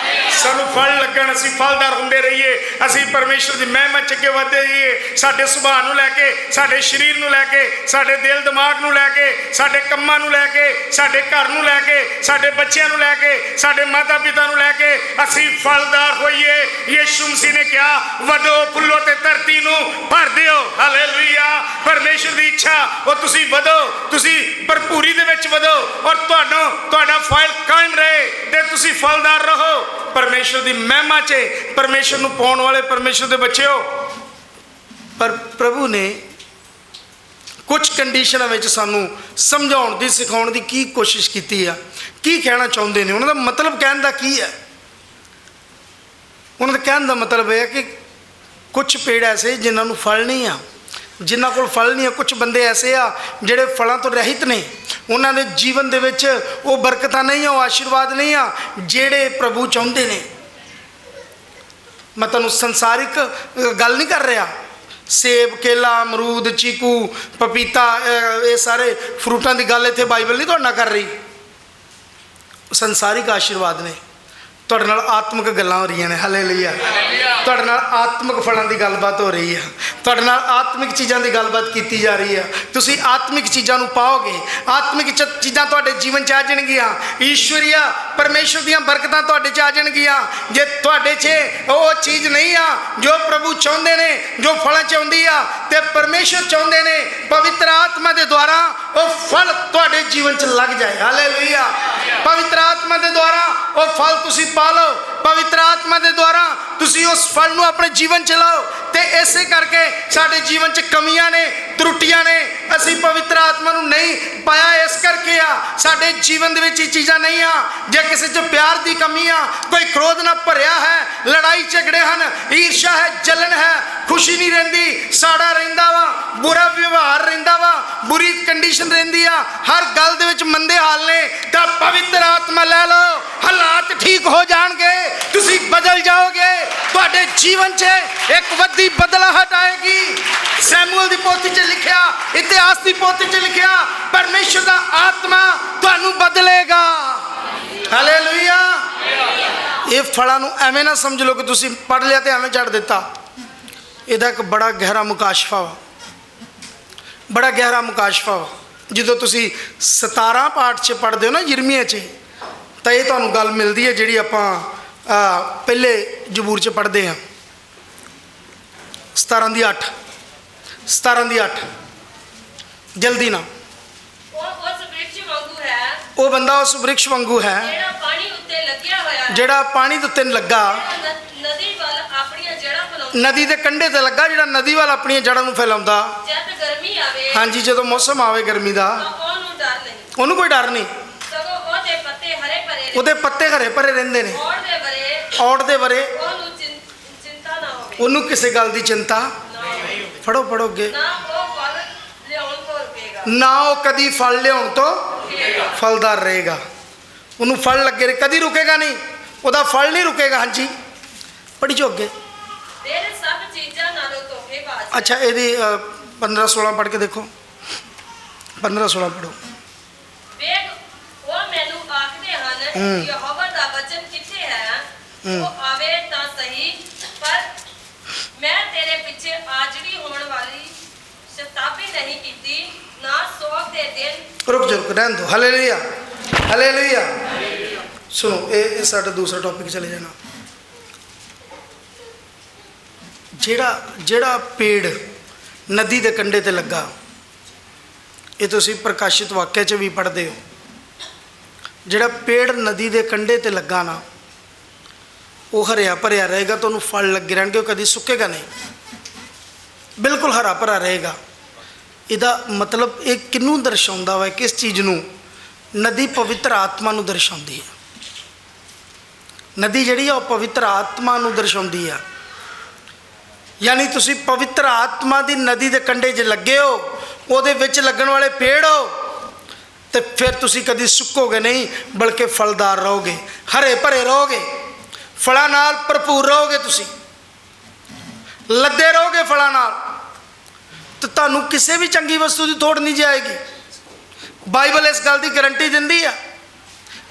ਸਾਨੂੰ ਫਲ ਲੱਗਣ, ਅਸੀਂ ਫਲਦਾਰ ਹੁੰਦੇ ਰਹੀਏ, ਅਸੀਂ ਪਰਮੇਸ਼ਰ ਦੀ ਮਹਿਮਾ 'ਚ ਅੱਗੇ ਵਧਦੇ ਜਾਈਏ। ਸਾਡੇ ਸੁਭਾਅ ਨੂੰ ਲੈ ਕੇ, ਸਾਡੇ ਸਰੀਰ ਨੂੰ ਲੈ ਕੇ, ਸਾਡੇ ਦਿਲ ਦਿਮਾਗ ਨੂੰ ਲੈ ਕੇ, ਸਾਡੇ ਕੰਮਾਂ ਨੂੰ ਲੈ ਕੇ, ਸਾਡੇ ਘਰ ਨੂੰ ਲੈ ਕੇ, ਸਾਡੇ ਬੱਚਿਆਂ ਨੂੰ ਲੈ ਕੇ, ਸਾਡੇ ਮਾਤਾ ਪਿਤਾ ਨੂੰ ਲੈ ਕੇ ਅਸੀਂ ਫਲਦਾਰ ਹੋਈਏ। ਯਿਸੂ ਮਸੀਹ ਨੇ ਕਿਹਾ ਵਧੋ ਫੁੱਲੋ ਤੇ ਧਰਤੀ ਨੂੰ ਭਰ ਦਿਓ। ਹਾਲੇਲੂਇਆ। ਪਰਮੇਸ਼ਰ ਦੀ ਇੱਛਾ ਉਹ ਤੁਸੀਂ ਵਧੋ, ਤੁਸੀਂ ਭਰਪੂਰੀ ਦੇ ਵਿੱਚ ਵਧੋ ਔਰ ਤੁਹਾਡਾ ਫਲ ਕਾਇਮ ਰਹੇ ਤੇ ਤੁਸੀਂ ਫਲਦਾਰ ਰਹੋ ਪਰਮੇਸ਼ਰ ਦੀ ਮਹਿਮਾ 'ਚ। ਪਰਮੇਸ਼ਰ ਨੂੰ ਪਾਉਣ ਵਾਲੇ ਪਰਮੇਸ਼ਰ ਦੇ ਬੱਚਿਓ, ਪਰ ਪ੍ਰਭੂ ਨੇ ਕੁਝ ਕੰਡੀਸ਼ਨਾਂ ਵਿੱਚ ਸਾਨੂੰ ਸਮਝਾਉਣ ਦੀ, ਸਿਖਾਉਣ ਦੀ ਕੀ ਕੋਸ਼ਿਸ਼ ਕੀਤੀ ਆ, ਕੀ ਕਹਿਣਾ ਚਾਹੁੰਦੇ ਨੇ, ਉਹਨਾਂ ਦਾ ਮਤਲਬ ਕਹਿਣ ਦਾ ਕੀ ਹੈ। ਉਹਨਾਂ ਦਾ ਕਹਿਣ ਦਾ ਮਤਲਬ ਇਹ ਹੈ ਕਿ ਕੁਝ ਪੇੜ ਐਸੇ ਜਿਨ੍ਹਾਂ ਨੂੰ ਫਲ ਨਹੀਂ ਆ, ਜਿਨ੍ਹਾਂ ਕੋਲ ਫਲ ਨਹੀਂ ਆ। ਕੁਝ ਬੰਦੇ ਐਸੇ ਆ ਜਿਹੜੇ ਫਲਾਂ ਤੋਂ ਰਹਿਤ ਨੇ, ਉਹਨਾਂ ਦੇ ਜੀਵਨ ਦੇ ਵਿੱਚ ਉਹ ਬਰਕਤਾਂ ਨਹੀਂ ਆ, ਉਹ ਆਸ਼ੀਰਵਾਦ ਨਹੀਂ ਆ ਜਿਹੜੇ ਪ੍ਰਭੂ ਚਾਹੁੰਦੇ ਨੇ। ਮੈਂ ਤੁਹਾਨੂੰ ਸੰਸਾਰਿਕ ਗੱਲ ਨਹੀਂ ਕਰ ਰਿਹਾ। ਸੇਬ, ਕੇਲਾ, ਅਮਰੂਦ, ਚੀਕੂ, ਪਪੀਤਾ, ਇਹ ਸਾਰੇ ਫਰੂਟਾਂ ਦੀ ਗੱਲ ਇੱਥੇ ਬਾਈਬਲ ਨਹੀਂ ਤੁਹਾਡੇ ਨਾਲ ਕਰ ਰਹੀ। ਸੰਸਾਰਿਕ ਆਸ਼ੀਰਵਾਦ ਨੇ। ਤੁਹਾਡੇ ਨਾਲ ਆਤਮਿਕ ਗੱਲਾਂ ਹੋ ਰਹੀਆਂ ਨੇ। ਹਾਲੇਲੂਇਆ। ਤੁਹਾਡੇ ਨਾਲ ਆਤਮਿਕ ਫਲਾਂ ਦੀ ਗੱਲਬਾਤ ਹੋ ਰਹੀ ਆ, ਤੁਹਾਡੇ ਨਾਲ ਆਤਮਿਕ ਚੀਜ਼ਾਂ ਦੀ ਗੱਲਬਾਤ ਕੀਤੀ ਜਾ ਰਹੀ ਆ। ਤੁਸੀਂ ਆਤਮਿਕ ਚੀਜ਼ਾਂ ਨੂੰ ਪਾਓਗੇ, ਆਤਮਿਕ ਚੀਜ਼ਾਂ ਤੁਹਾਡੇ ਜੀਵਨ 'ਚ ਆ ਜਾਣਗੀਆਂ। ਈਸ਼ਵਰੀਆ ਪਰਮੇਸ਼ਰ ਦੀਆਂ ਬਰਕਤਾਂ ਤੁਹਾਡੇ 'ਚ ਆ ਜਾਣਗੀਆਂ। ਜੇ ਤੁਹਾਡੇ 'ਚ ਉਹ ਚੀਜ਼ ਨਹੀਂ ਆ ਜੋ ਪ੍ਰਭੂ ਚਾਹੁੰਦੇ ਨੇ, ਜੋ ਫਲਾਂ 'ਚ ਆਉਂਦੀ ਆ, ਤੇ ਪਰਮੇਸ਼ਰ ਚਾਹੁੰਦੇ ਨੇ ਪਵਿੱਤਰ ਆਤਮਾ ਦੇ ਦੁਆਰਾ ਉਹ ਫਲ ਤੁਹਾਡੇ ਜੀਵਨ 'ਚ ਲੱਗ ਜਾਏ। ਹਾਲੇਲੂਇਆ। ਪਵਿੱਤਰ ਆਤਮਾ ਦੇ ਦੁਆਰਾ ਉਹ ਫਲ ਤੁਸੀਂ ਪਾ ਲਓ, ਪਵਿੱਤਰ ਆਤਮਾ ਦੇ ਦੁਆਰਾ ਤੁਸੀਂ ਉਸ ਫਲ ਨੂੰ ਆਪਣੇ ਜੀਵਨ 'ਚ ਲਾਓ। ਤੇ ਇਸੇ ਕਰਕੇ ਸਾਡੇ ਜੀਵਨ 'ਚ ਕਮੀਆਂ ਨੇ, ਤਰੁੱਟੀਆਂ ਨੇ, ਅਸੀਂ ਪਵਿੱਤਰ ਆਤਮਾ ਨੂੰ ਨਹੀਂ ਪਾਇਆ। ਇਸ ਕਰਕੇ ਆ ਸਾਡੇ ਜੀਵਨ ਦੇ ਵਿੱਚ ਇਹ ਚੀਜ਼ਾਂ ਨਹੀਂ ਆ। ਜੇ ਕਿਸੇ 'ਚ ਪਿਆਰ ਦੀ ਕਮੀ ਆ, ਕੋਈ ਕ੍ਰੋਧ ਨਾਲ ਭਰਿਆ ਹੈ, ਲੜਾਈ ਝਗੜੇ ਹਨ, ਈਰਸ਼ਾ ਹੈ, ਜਲਨ ਹੈ, ਖੁਸ਼ੀ ਨਹੀਂ ਰਹਿੰਦੀ, ਸਾੜਾ ਰਹਿੰਦਾ ਵਾ, ਬੁਰਾ ਵਿਵਹਾਰ ਰਹਿੰਦਾ ਵਾ, ਬੁਰੀ ਕੰਡੀਸ਼ਨ ਰਹਿੰਦੀ ਆ, ਹਰ ਗੱਲ ਦੇ ਵਿੱਚ ਮੰਦੇ ਹਾਲ ਨੇ, ਤਾਂ ਪਵਿੱਤਰ ਆਤਮਾ ਲੈ ਲਓ, ਹਾਲਾਤ ਠੀਕ ਹੋ ਜਾਣਗੇ, ਤੁਸੀਂ ਬਦਲ ਜਾਓਗੇ। ਤੁਹਾਡੇ ਜੀਵਨ 'ਚ ਇੱਕ ਵੱਡੀ ਬਦਲਾਹਟ ਆਏਗੀ। ਸੈਮੂਅਲ ਦੀ ਪੋਥੀ 'ਚ ਲਿਖਿਆ, ਇਤਿਹਾਸ ਦੀ ਪੋਥੀ 'ਚ ਲਿਖਿਆ, ਪਰਮੇਸ਼ਰ ਦਾ ਆਤਮਾ ਤੁਹਾਨੂੰ ਬਦਲੇਗਾ। ਹਾਲੇਲੂਇਆ। ਇਹ ਫਲਾਂ ਨੂੰ ਐਵੇਂ ਨਾ ਸਮਝ ਲਓ ਕਿ ਤੁਸੀਂ ਪੜ੍ਹ ਲਿਆ ਤੇ ਐਵੇਂ ਛੱਡ ਦਿੱਤਾ। ਇਹਦਾ ਇੱਕ ਬੜਾ ਗਹਿਰਾ ਮੁਕਾਸ਼ਫਾ ਵਾ, ਬੜਾ ਗਹਿਰਾ ਮੁਕਾਸ਼ਫਾ ਵਾ। ਜਦੋਂ ਤੁਸੀਂ 17 ਪਾਠ 'ਚ ਪੜ੍ਹਦੇ ਹੋ ਨਾ ਯਿਰਮੀਆ 'ਚ, ਤਾਂ ਇਹ ਤੁਹਾਨੂੰ ਗੱਲ ਮਿਲਦੀ ਹੈ ਜਿਹੜੀ ਆਪਾਂ ਪਹਿਲੇ ਜ਼ਬੂਰ 'ਚ ਪੜ੍ਹਦੇ ਹਾਂ। 17 ਦੀ 8 ਜਲਦੀ ਨਾ। ਉਹ ਬੰਦਾ ਉਸ ਬ੍ਰਿਕਸ਼ ਵਾਂਗੂ ਹੈ ਜਿਹੜਾ ਪਾਣੀ ਦੇ ਉੱਤੇ ਲੱਗਾ, ਨਦੀ ਦੇ ਕੰਢੇ ਤੇ ਲੱਗਾ, ਜਿਹੜਾ ਨਦੀ ਵੱਲ ਆਪਣੀਆਂ ਜੜ੍ਹਾਂ ਨੂੰ ਫੈਲਾਉਂਦਾ। ਹਾਂਜੀ, ਜਦੋਂ ਮੌਸਮ ਆਵੇ ਗਰਮੀ ਦਾ, ਉਹਨੂੰ ਕੋਈ ਡਰ ਨਹੀਂ। ਉਹਦੇ ਪੱਤੇ ਹਰੇ ਭਰੇ ਰਹਿੰਦੇ ਨੇ, ਔੜ ਦੇ ਵਰੇ, ਉਹਨੂੰ ਕਿਸੇ ਗੱਲ ਦੀ ਚਿੰਤਾ। ਫੜੋ ਅੱਗੇ। ਨਾ ਉਹ ਕਦੀ ਫਲ ਲਿਆਉਣ ਤੋਂ ਫਲਦਾਰ ਰਹੇਗਾ। ਉਹਨੂੰ ਫਲ ਲੱਗੇ ਰਹੇ, ਕਦੀ ਰੁਕੇਗਾ ਨਹੀਂ, ਉਹਦਾ ਫਲ ਨਹੀਂ ਰੁਕੇਗਾ। ਹਾਂਜੀ, ਪੜ੍ਹੀ ਜੋ ਅੱਗੇ। ਦਿਲ ਸਭ ਚੀਜ਼ਾਂ ਨਾਲੋਂ ਧੋਖੇਬਾਜ਼। ਅੱਛਾ ਇਹਦੀ 15-16 ਪੜ੍ਹ ਕੇ ਦੇਖੋ, 15-16 ਪੜ੍ਹੋ। ਵੇਖ ਉਹ ਮੈਨੂੰ ਆਖਦੇ ਹਨ ਯਹੋਵਾ ਦਾ ਵਚਨ ਕਿੱਥੇ ਹੈ, ਉਹ ਆਵੇ ਤਾਂ ਸਹੀ, ਪਰ ਮੈਂ ਤੇਰੇ ਪਿੱਛੇ ਆਜੜੀ ਹੋਣ ਵਾਲੀ ਸ਼ਤਾਬੀ ਨਹੀਂ ਕੀਤੀ, ਨਾ ਸੋਗ ਦੇ ਦਿਨ। ਰੁਕ ਜਾਓ, ਰਹਿਣ ਦਿਓ। Hallelujah, hallelujah. ਸੁਣੋ, ਇਹ ਸਾਡਾ ਦੂਸਰਾ ਟੌਪਿਕ ਚਲੇ ਜਾਣਾ। ਜਿਹੜਾ ਪੇੜ ਨਦੀ ਦੇ ਕੰਢੇ ਤੇ ਲੱਗਾ, ਇਹ ਤੁਸੀਂ ਪ੍ਰਕਾਸ਼ਿਤ ਵਾਕਿਆ 'ਚ ਵੀ ਪੜ੍ਹਦੇ ਹੋ। ਜਿਹੜਾ ਪੇੜ ਨਦੀ ਦੇ ਕੰਢੇ ਤੇ ਲੱਗਾ ਨਾ, ਉਹ ਹਰਿਆ ਭਰਿਆ ਰਹੇਗਾ, ਤੁਹਾਨੂੰ ਫਲ ਲੱਗੇ ਰਹਿਣਗੇ, ਉਹ ਕਦੀ ਸੁੱਕੇਗਾ ਨਹੀਂ, ਬਿਲਕੁਲ ਹਰਾ ਭਰਾ ਰਹੇਗਾ। ਇਹਦਾ ਮਤਲਬ ਇਹ ਕਿਹਨੂੰ ਦਰਸਾਉਂਦਾ ਵਾ, ਕਿਸ ਚੀਜ਼ ਨੂੰ? ਨਦੀ ਪਵਿੱਤਰ ਆਤਮਾ ਨੂੰ ਦਰਸਾਉਂਦੀ ਹੈ। ਨਦੀ ਜਿਹੜੀ ਆ ਉਹ ਪਵਿੱਤਰ ਆਤਮਾ ਨੂੰ ਦਰਸਾਉਂਦੀ ਆ। ਯਾਨੀ ਤੁਸੀਂ ਪਵਿੱਤਰ ਆਤਮਾ ਦੀ ਨਦੀ ਦੇ ਕੰਢੇ 'ਚ ਲੱਗੇ ਹੋ, ਉਹਦੇ ਵਿੱਚ ਲੱਗਣ ਵਾਲੇ ਪੇੜ ਹੋ, ਤੇ ਫਿਰ ਤੁਸੀਂ ਕਦੀ ਸੁੱਕੋਗੇ ਨਹੀਂ, ਬਲਕਿ ਫਲਦਾਰ ਰਹੋਗੇ, ਹਰੇ ਭਰੇ ਰਹੋਗੇ, ਫਲਾਂ ਨਾਲ ਭਰਪੂਰ ਰਹੋਗੇ, ਤੁਸੀਂ ਲੱਦੇ ਰਹੋਗੇ ਫਲਾਂ ਨਾਲ, ਤੇ ਤੁਹਾਨੂੰ ਕਿਸੇ ਵੀ ਚੰਗੀ ਵਸਤੂ ਦੀ ਥੋੜ ਨਹੀਂ ਜਾਏਗੀ। ਬਾਈਬਲ ਇਸ ਗੱਲ ਦੀ ਗਰੰਟੀ ਦਿੰਦੀ ਆ,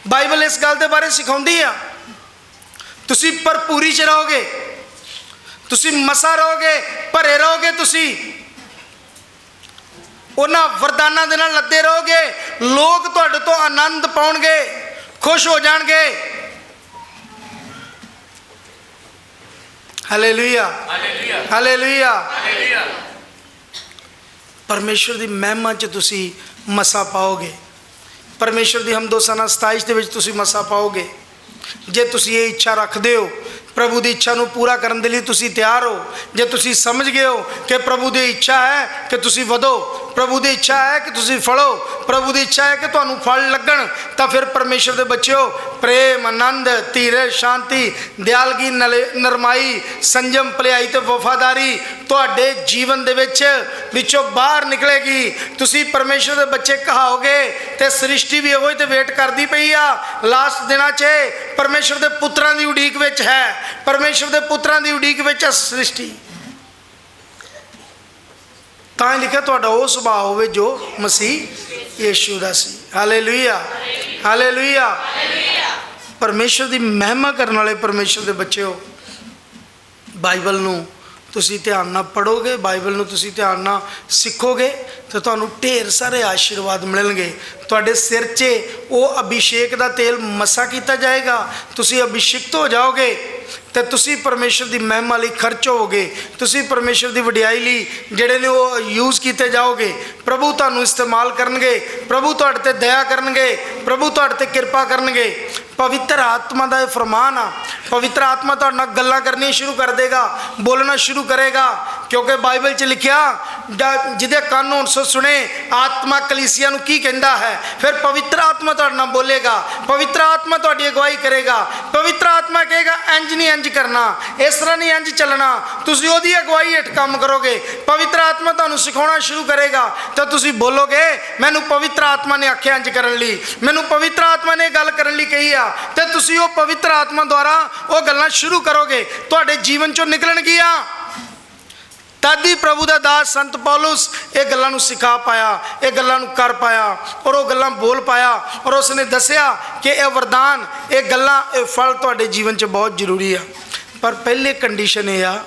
ਬਾਈਬਲ ਇਸ ਗੱਲ ਦੇ ਬਾਰੇ ਸਿਖਾਉਂਦੀ ਆ। ਤੁਸੀਂ ਭਰਪੂਰੀ 'ਚ ਰਹੋਗੇ, ਤੁਸੀਂ ਮਸਾ ਰਹੋਗੇ, ਭਰੇ ਰਹੋਗੇ, ਤੁਸੀਂ ਉਹਨਾਂ ਵਰਦਾਨਾਂ ਦੇ ਨਾਲ ਲੱਦੇ ਰਹੋਗੇ। ਲੋਕ ਤੁਹਾਡੇ ਤੋਂ ਆਨੰਦ ਪਾਉਣਗੇ, ਖੁਸ਼ ਹੋ ਜਾਣਗੇ। Hallelujah, hallelujah, hallelujah. ਹਾਲੇਲੂਇਆ। ਪਰਮੇਸ਼ਵਰ ਦੀ ਮਹਿਮਾ 'ਚ ਤੁਸੀਂ ਮਸਾ ਪਾਓਗੇ। ਪਰਮੇਸ਼ਵਰ ਦੀ ਹਮਦੋਸਾਨਾ 27 ਦੇ ਵਿੱਚ ਤੁਸੀਂ ਮਸਾ ਪਾਓਗੇ। ਜੇ ਤੁਸੀਂ ਇਹ ਇੱਛਾ ਰੱਖਦੇ ਹੋ, ਪ੍ਰਭੂ ਦੀ ਇੱਛਾ ਨੂੰ ਪੂਰਾ ਕਰਨ ਦੇ ਲਈ ਤੁਸੀਂ ਤਿਆਰ ਹੋ, ਜੇ ਤੁਸੀਂ ਸਮਝ ਗਏ ਹੋ ਕਿ ਪ੍ਰਭੂ ਦੀ ਇੱਛਾ ਹੈ ਕਿ ਤੁਸੀਂ ਵਧੋ, ਪ੍ਰਭੂ ਦੀ ਇੱਛਾ ਹੈ ਕਿ ਤੁਸੀਂ ਫੜੋ, ਪ੍ਰਭੂ ਦੀ ਇੱਛਾ ਹੈ ਕਿ ਤੁਹਾਨੂੰ ਫਲ ਲੱਗਣ, ਤਾਂ ਫਿਰ ਪਰਮੇਸ਼ਰ ਦੇ ਬੱਚਿਓ, ਪ੍ਰੇਮ, ਆਨੰਦ, ਧੀਰਜ, ਸ਼ਾਂਤੀ, ਦਿਆਲਗੀ, ਨਰਮਾਈ, ਸੰਜਮ, ਭਲਾਈ ਤੇ ਵਫਾਦਾਰੀ ਤੁਹਾਡੇ ਜੀਵਨ ਦੇ ਵਿੱਚੋਂ ਬਾਹਰ ਨਿਕਲੇਗੀ। ਤੁਸੀਂ ਪਰਮੇਸ਼ਰ ਦੇ ਬੱਚੇ ਕਹਾਓਗੇ, ਤੇ ਸ੍ਰਿਸ਼ਟੀ ਵੀ ਇਹੋ ਹੀ ਤੇ ਵੇਟ ਕਰਦੀ ਪਈ ਆ। ਲਾਸਟ ਦਿਨਾਂ 'ਚ ਪਰਮੇਸ਼ਰ ਦੇ ਪੁੱਤਰਾਂ ਦੀ ਉਡੀਕ ਵਿੱਚ ਹੈ, ਪਰਮੇਸ਼ਰ ਦੇ ਪੁੱਤਰਾਂ ਦੀ ਉਡੀਕ ਵਿੱਚ ਹੈ ਸ੍ਰਿਸ਼ਟੀ। ਤਾਂ ਹੀ ਲਿਖਿਆ ਤੁਹਾਡਾ ਉਹ ਸੁਭਾਅ ਹੋਵੇ ਜੋ ਮਸੀਹ ਯੀਸ਼ੂ ਦਾ ਸੀ। Hallelujah, hallelujah. ਪਰਮੇਸ਼ਰ ਦੀ ਮਹਿਮਾ ਕਰਨ ਵਾਲੇ ਪਰਮੇਸ਼ਰ ਦੇ ਬੱਚਿਓ, ਬਾਈਬਲ ਨੂੰ ਤੁਸੀਂ ਧਿਆਨ ਨਾਲ ਪੜ੍ਹੋਗੇ, ਬਾਈਬਲ ਨੂੰ ਤੁਸੀਂ ਧਿਆਨ ਨਾਲ ਸਿੱਖੋਗੇ, ਤਾਂ ਤੁਹਾਨੂੰ ਢੇਰ ਸਾਰੇ ਆਸ਼ੀਰਵਾਦ ਮਿਲਣਗੇ। ਤੁਹਾਡੇ ਸਿਰ 'ਚ ਉਹ ਅਭਿਸ਼ੇਕ ਦਾ ਤੇਲ ਮਸਾ ਕੀਤਾ ਜਾਏਗਾ, ਤੁਸੀਂ ਅਭਿਸ਼ੇਕਤ ਹੋ ਜਾਓਗੇ, ਤੇ ਤੁਸੀਂ ਪਰਮੇਸ਼ਰ ਦੀ ਮਹਿਮਾ ਲਈ ਖਰਚ ਹੋਵੋਗੇ, ਤੁਸੀਂ ਪਰਮੇਸ਼ਰ ਦੀ ਵਡਿਆਈ ਲਈ ਜਿਹੜੇ ਨੇ ਉਹ ਯੂਜ਼ ਕੀਤੇ ਜਾਓਗੇ। ਪ੍ਰਭੂ ਤੁਹਾਨੂੰ ਇਸਤੇਮਾਲ ਕਰਨਗੇ, ਪ੍ਰਭੂ ਤੁਹਾਡੇ ਤੇ ਦਇਆ ਕਰਨਗੇ, ਪ੍ਰਭੂ ਤੁਹਾਡੇ ਤੇ ਕਿਰਪਾ ਕਰਨਗੇ। ਪਵਿੱਤਰ ਆਤਮਾ ਦਾ ਇਹ ਫਰਮਾਨ ਆ। ਪਵਿੱਤਰ ਆਤਮਾ ਤੁਹਾਡੇ ਨਾਲ ਗੱਲਾਂ ਕਰਨੀਆਂ ਸ਼ੁਰੂ ਕਰ ਦੇਗਾ, ਬੋਲਣਾ ਸ਼ੁਰੂ ਕਰੇਗਾ, ਕਿਉਂਕਿ ਬਾਈਬਲ 'ਚ ਲਿਖਿਆ, ਜਿਹਦੇ ਕੰਨ ਹੋਣ ਸੋ ਸੁਣੇ ਆਤਮਾ ਕਲੀਸਿਆ ਨੂੰ ਕੀ ਕਹਿੰਦਾ ਹੈ। ਫਿਰ ਪਵਿੱਤਰ ਆਤਮਾ ਤੁਹਾਡੇ ਨਾਲ ਬੋਲੇਗਾ, ਪਵਿੱਤਰ ਆਤਮਾ ਤੁਹਾਡੀ ਅਗਵਾਈ ਕਰੇਗਾ, ਪਵਿੱਤਰ ਆਤਮਾ ਕਹੇਗਾ ਇੰਜ ਨਹੀਂ ਇੰਜ ਕਰਨਾ, ਇਸ ਤਰ੍ਹਾਂ ਨਹੀਂ ਇੰਜ ਚੱਲਣਾ, ਤੁਸੀਂ ਉਹਦੀ ਅਗਵਾਈ ਹੇਠ ਕੰਮ ਕਰੋਗੇ। ਪਵਿੱਤਰ ਆਤਮਾ ਤੁਹਾਨੂੰ ਸਿਖਾਉਣਾ ਸ਼ੁਰੂ ਕਰੇਗਾ, ਤਾਂ ਤੁਸੀਂ ਬੋਲੋਗੇ, ਮੈਨੂੰ ਪਵਿੱਤਰ ਆਤਮਾ ਨੇ ਆਖਿਆ ਇੰਜ ਕਰਨ ਲਈ, ਮੈਨੂੰ ਪਵਿੱਤਰ ਆਤਮਾ ਨੇ ਗੱਲ ਕਰਨ ਲਈ ਕਹੀ ਆ, ਤੇ ਤੁਸੀਂ ਉਹ ਪਵਿੱਤਰ ਆਤਮਾ ਦੁਆਰਾ ਉਹ ਗੱਲਾਂ ਸ਼ੁਰੂ ਕਰੋਗੇ, ਤੁਹਾਡੇ ਜੀਵਨ 'ਚੋਂ ਨਿਕਲਣਗੀਆਂ। ਤਦ ਹੀ ਪ੍ਰਭੂ ਦਾ ਦਾਸ ਸੰਤ ਪੌਲੁਸ ਇਹ ਗੱਲਾਂ ਨੂੰ ਸਿਖਾ ਪਾਇਆ, ਇਹ ਗੱਲਾਂ ਨੂੰ ਕਰ ਪਾਇਆ, ਔਰ ਉਹ ਗੱਲਾਂ ਬੋਲ ਪਾਇਆ, ਔਰ ਉਸ ਨੇ ਦੱਸਿਆ ਕਿ ਇਹ ਵਰਦਾਨ, ਇਹ ਗੱਲਾਂ, ਇਹ ਫਲ ਤੁਹਾਡੇ ਜੀਵਨ 'ਚ ਬਹੁਤ ਜ਼ਰੂਰੀ ਆ। ਪਰ ਪਹਿਲੇ ਕੰਡੀਸ਼ਨ ਇਹ ਆ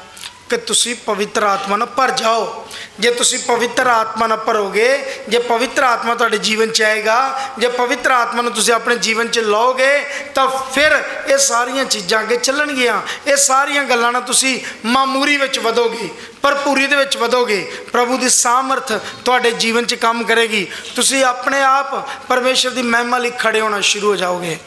ਕਿ ਤੁਸੀਂ ਪਵਿੱਤਰ ਆਤਮਾ ਨਾਲ ਭਰ ਜਾਓ। ਜੇ ਤੁਸੀਂ ਪਵਿੱਤਰ ਆਤਮਾ ਨਾਲ ਭਰੋਗੇ, ਜੇ ਪਵਿੱਤਰ ਆਤਮਾ ਤੁਹਾਡੇ ਜੀਵਨ 'ਚ ਆਏਗਾ, ਜੇ ਪਵਿੱਤਰ ਆਤਮਾ ਨੂੰ ਤੁਸੀਂ ਆਪਣੇ ਜੀਵਨ 'ਚ ਲਓਗੇ, ਤਾਂ ਫਿਰ ਇਹ ਸਾਰੀਆਂ ਚੀਜ਼ਾਂ ਅੱਗੇ ਚੱਲਣਗੀਆਂ। ਇਹ ਸਾਰੀਆਂ ਗੱਲਾਂ ਨਾਲ ਤੁਸੀਂ ਮਾਮੂਰੀ ਵਿੱਚ ਵਧੋਗੇ, ਭਰਪੂਰੀ ਦੇ ਵਿੱਚ ਵਧੋਗੇ। ਪ੍ਰਭੂ ਦੀ ਸਾਮਰਥ ਤੁਹਾਡੇ ਜੀਵਨ 'ਚ ਕੰਮ ਕਰੇਗੀ। ਤੁਸੀਂ ਆਪਣੇ ਆਪ ਪਰਮੇਸ਼ਰ ਦੀ ਮਹਿਮਾ ਲਈ ਖੜੇ ਹੋਣਾ ਸ਼ੁਰੂ ਹੋ ਜਾਓਗੇ,